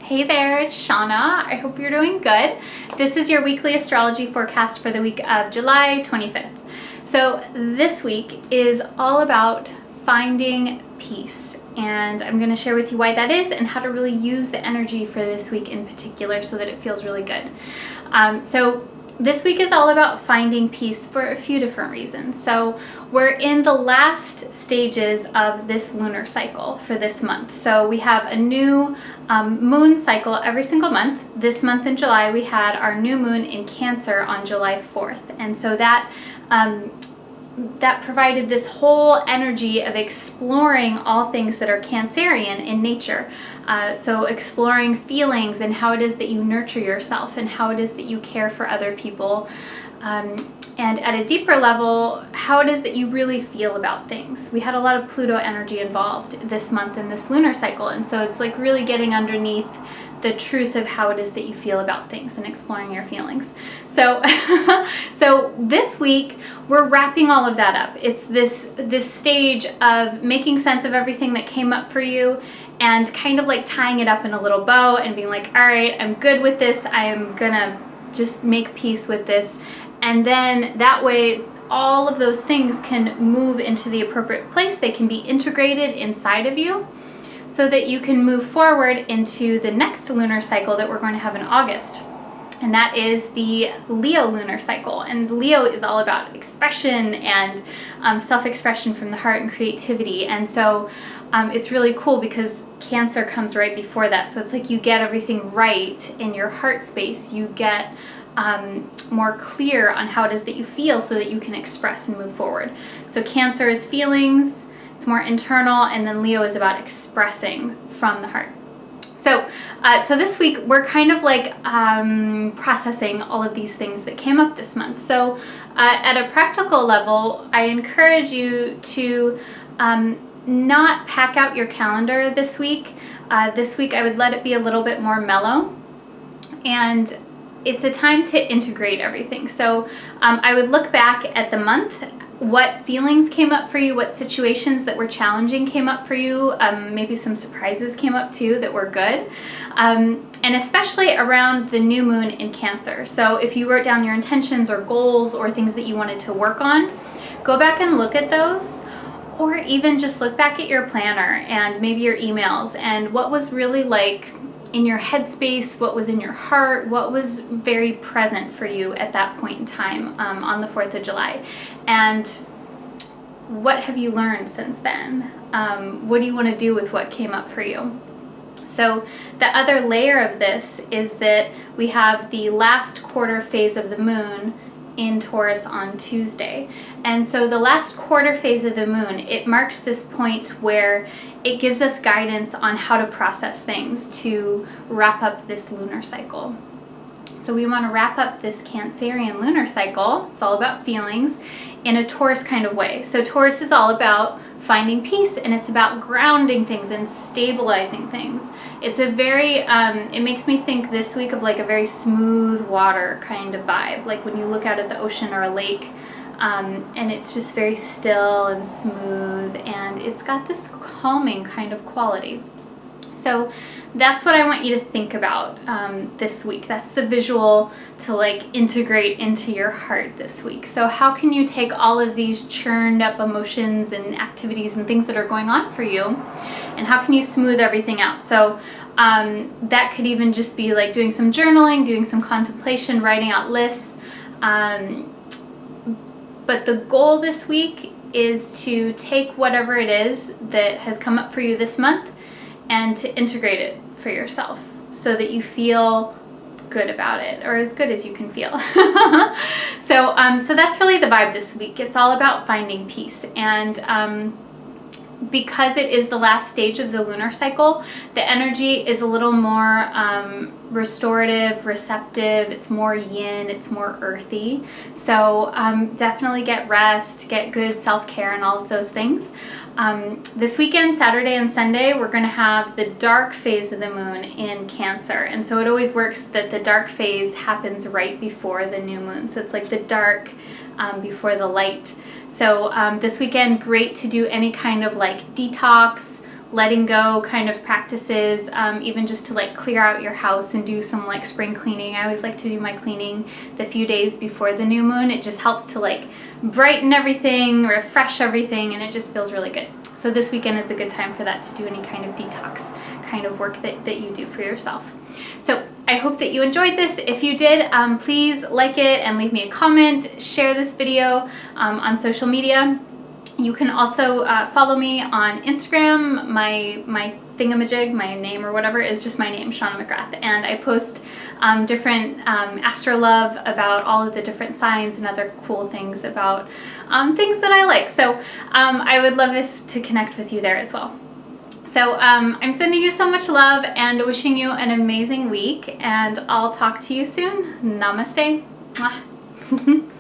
Hey there, it's Shauna. I hope you're doing good. This is your weekly astrology forecast for the week of July 25th. So this week is all about finding peace, and I'm going to share with you why that is and how to really use the energy for this week in particular so that it feels really good. So this week is all about finding peace for a few different reasons. So we're in the last stages of this lunar cycle for this month. So we have a new moon cycle every single month. This month in July, we had our new moon in Cancer on July 4th. And so that provided this whole energy of exploring all things that are Cancerian in nature. So exploring feelings and how it is that you nurture yourself and how it is that you care for other people. And at a deeper level, how it is that you really feel about things. We had a lot of Pluto energy involved this month in this lunar cycle. And so it's like really getting underneath the truth of how it is that you feel about things and exploring your feelings. So, so this week we're wrapping all of that up. It's this stage of making sense of everything that came up for you and kind of like tying it up in a little bow and being like, all right, I'm good with this. I am gonna just make peace with this. And then that way, all of those things can move into the appropriate place. They can be integrated inside of you so that you can move forward into the next lunar cycle that we're going to have in August. And that is the Leo lunar cycle. And Leo is all about expression and self-expression from the heart and creativity. And so it's really cool because Cancer comes right before that. So it's like you get everything right in your heart space. You get more clear on how it is that you feel so that you can express and move forward. So Cancer is feelings, it's more internal, and then Leo is about expressing from the heart. So this week we're kind of like processing all of these things that came up this month. So at a practical level, I encourage you to not pack out your calendar this week. This week I would let it be a little bit more mellow, and it's a time to integrate everything. So I would look back at the month, what feelings came up for you, what situations that were challenging came up for you, maybe some surprises came up too that were good, and especially around the new moon in Cancer. So if you wrote down your intentions or goals or things that you wanted to work on, go back and look at those, or even just look back at your planner and maybe your emails and what was really like in your headspace, what was in your heart, what was very present for you at that point in time on the 4th of July. And what have you learned since then? What do you want to do with what came up for you? So the other layer of this is that we have the last quarter phase of the moon in Taurus on Tuesday. And so the last quarter phase of the moon, it marks this point where it gives us guidance on how to process things to wrap up this lunar cycle. So we want to wrap up this Cancerian lunar cycle, it's all about feelings, in a Taurus kind of way. So Taurus is all about finding peace, and it's about grounding things and stabilizing things. It's a very, it makes me think this week of like a very smooth water kind of vibe, like when you look out at the ocean or a lake, and it's just very still and smooth, and it's got this calming kind of quality. So that's what I want you to think about this week. That's the visual to like integrate into your heart this week. So how can you take all of these churned up emotions and activities and things that are going on for you, and how can you smooth everything out? So that could even just be like doing some journaling, doing some contemplation, writing out lists. But the goal this week is to take whatever it is that has come up for you this month and to integrate it for yourself so that you feel good about it, or as good as you can feel. So that's really the vibe this week. It's all about finding peace. And because it is the last stage of the lunar cycle, the energy is a little more restorative, receptive. It's more yin, it's more earthy. So definitely get rest, get good self-care and all of those things. This weekend, Saturday and Sunday, we're going to have the dark phase of the moon in Cancer. And so it always works that the dark phase happens right before the new moon. So it's like the dark before the light. So this weekend, great to do any kind of like detox, letting go kind of practices, even just to like clear out your house and do some like spring cleaning. I always like to do my cleaning the few days before the new moon. It just helps to like brighten everything, refresh everything, and it just feels really good. So this weekend is a good time for that, to do any kind of detox kind of work that you do for yourself. So I hope that you enjoyed this. If you did, please like it and leave me a comment, share this video on social media. You can also follow me on Instagram. My thingamajig, my name or whatever, is just my name, Shauna McGrath, and I post different astrolove about all of the different signs and other cool things about things that I like. So I would love to connect with you there as well. So I'm sending you so much love and wishing you an amazing week, and I'll talk to you soon. Namaste. Mwah.